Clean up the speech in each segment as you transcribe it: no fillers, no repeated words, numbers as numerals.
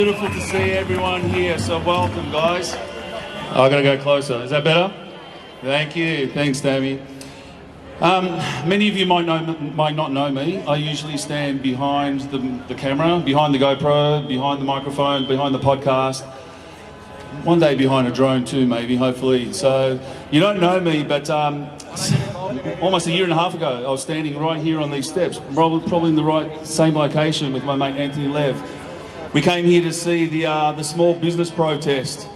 Beautiful to see everyone here, so welcome guys. I gotta go closer, is that better? Thank you, thanks Tammy. Many of you might not know me. I usually stand behind the camera, behind the GoPro, behind the microphone, behind the podcast. One day behind a drone too, maybe, hopefully. So you don't know me, but almost a year and a half ago, I was standing right here on these steps, probably in the same location with my mate Anthony Lev. We came here to see the small business protest.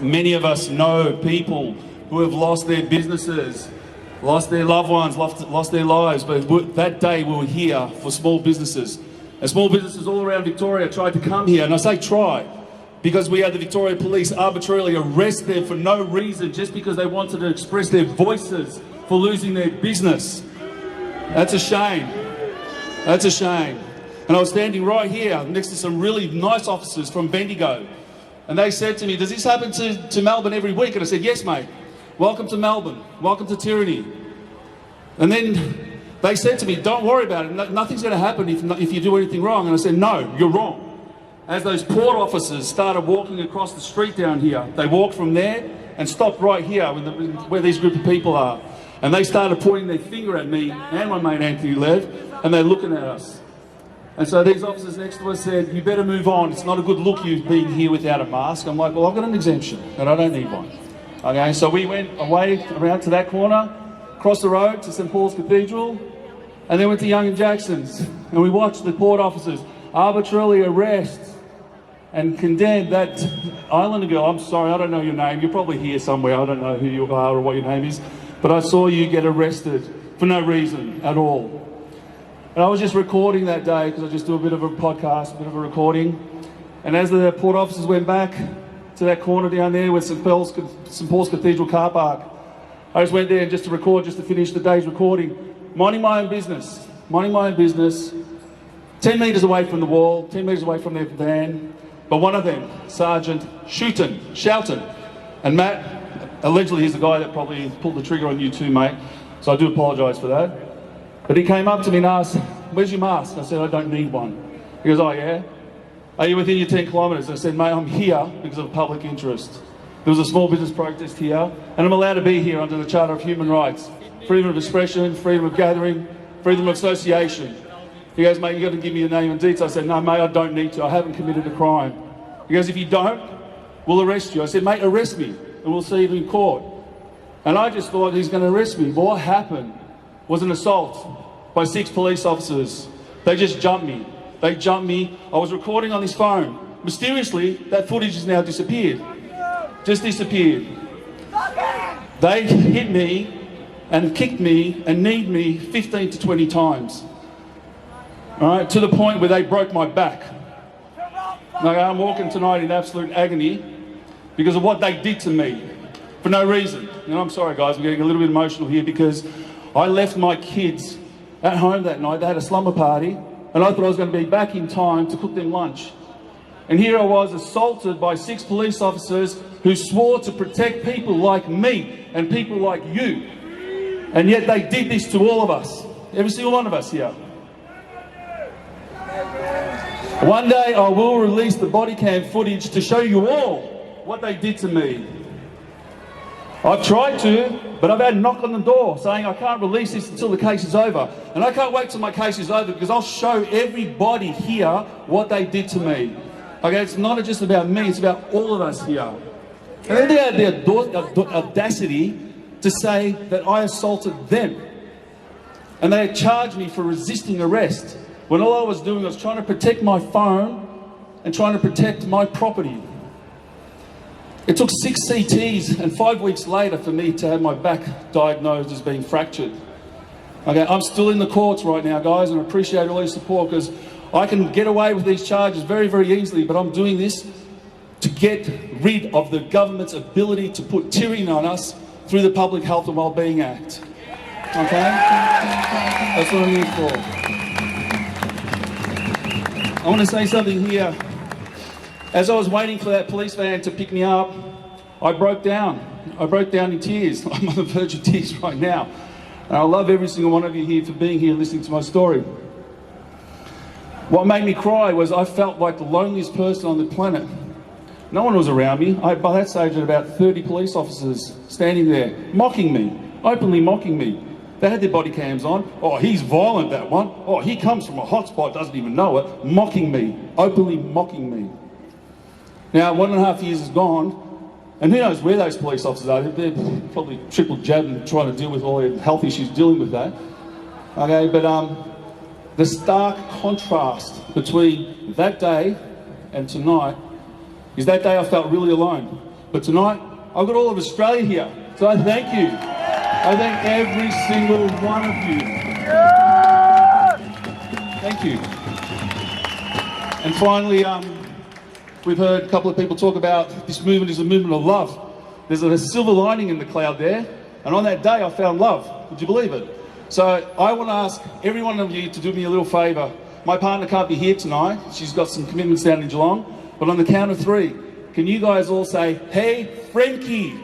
Many of us know people who have lost their businesses, lost their loved ones, lost their lives, but that day we were here for small businesses. And small businesses all around Victoria tried to come here, and I say try, because we had the Victoria Police arbitrarily arrest them for no reason, just because they wanted to express their voices for losing their business. That's a shame. That's a shame. And I was standing right here next to some really nice officers from Bendigo. And they said to me, does this happen to Melbourne every week? And I said, yes, mate. Welcome to Melbourne. Welcome to tyranny. And then they said to me, don't worry about it. Nothing's going to happen if you do anything wrong. And I said, no, you're wrong. As those port officers started walking across the street down here, they walked from there and stopped right here where these group of people are. And they started pointing their finger at me and my mate Anthony Lev, and they're looking at us. And so these officers next to us said, you better move on. It's not a good look you being here without a mask. I'm like, well, I've got an exemption and I don't need one. Okay, so we went away around to that corner, across the road to St. Paul's Cathedral, and then went to Young and Jackson's. And we watched the port officers arbitrarily arrest and condemn that Islander girl. I'm sorry, I don't know your name. You're probably here somewhere. I don't know who you are or what your name is. But I saw you get arrested for no reason at all. And I was just recording that day because I just do a bit of a podcast, a bit of a recording. And as the port officers went back to that corner down there with St. Paul's Cathedral car park, I just went there just to record, just to finish the day's recording. Minding my own business. 10 metres away from the wall, 10 metres away from their van. But one of them, Sergeant Shoughton, and Matt, allegedly he's the guy that probably pulled the trigger on you too, mate. So I do apologise for that. But he came up to me and asked, where's your mask? I said, I don't need one. He goes, oh yeah? Are you within your 10 kilometres? I said, mate, I'm here because of public interest. There was a small business protest here, and I'm allowed to be here under the Charter of Human Rights. Freedom of expression, freedom of gathering, freedom of association. He goes, mate, you got to give me your name and details. I said, no, mate, I don't need to. I haven't committed a crime. He goes, if you don't, we'll arrest you. I said, mate, arrest me, and we'll see you in court. And I just thought he's going to arrest me. But what happened was an assault by 6 police officers. They just jumped me. They jumped me. I was recording on this phone. Mysteriously, that footage has now disappeared. Just disappeared. They hit me and kicked me and kneed me 15 to 20 times. All right, to the point where they broke my back. Okay, I'm walking tonight in absolute agony because of what they did to me for no reason. And I'm sorry guys, I'm getting a little bit emotional here because I left my kids at home that night. They had a slumber party and I thought I was going to be back in time to cook them lunch. And here I was assaulted by 6 police officers who swore to protect people like me and people like you. And yet they did this to all of us, every single one of us here. One day I will release the body cam footage to show you all what they did to me. I've tried to, but I've had a knock on the door saying I can't release this until the case is over. And I can't wait till my case is over because I'll show everybody here what they did to me. Okay, it's not just about me, it's about all of us here. And then they had the audacity to say that I assaulted them. And they had charged me for resisting arrest, when all I was doing was trying to protect my phone and trying to protect my property. It took 6 CTs and 5 weeks later for me to have my back diagnosed as being fractured. Okay, I'm still in the courts right now, guys, and I appreciate all your support because I can get away with these charges very, very easily, but I'm doing this to get rid of the government's ability to put tyranny on us through the Public Health and Wellbeing Act. Okay? That's what I'm here for. I want to say something here. As I was waiting for that police van to pick me up, I broke down. I broke down in tears. I'm on the verge of tears right now. And I love every single one of you here for being here listening to my story. What made me cry was I felt like the loneliest person on the planet. No one was around me. By that stage, I had about 30 police officers standing there, mocking me, openly mocking me. They had their body cams on. Oh, he's violent, that one. Oh, he comes from a hotspot, doesn't even know it. Mocking me, openly mocking me. Now, 1.5 years is gone, and who knows where those police officers are. They're probably triple jabbed and trying to deal with all their health issues dealing with that. Okay, but the stark contrast between that day and tonight is that day I felt really alone. But tonight, I've got all of Australia here. So I thank you. I thank every single one of you. Thank you. And finally, we've heard a couple of people talk about this movement is a movement of love. There's a silver lining in the cloud there. And on that day, I found love. Would you believe it? So I want to ask every one of you to do me a little favour. My partner can't be here tonight. She's got some commitments down in Geelong. But on the count of 3, can you guys all say, "Hey, Frankie"?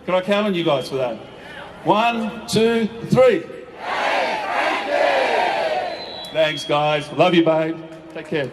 Can I count on you guys for that? 1, 2, 3. Hey, Frankie! Thanks, guys. Love you, babe. Take care.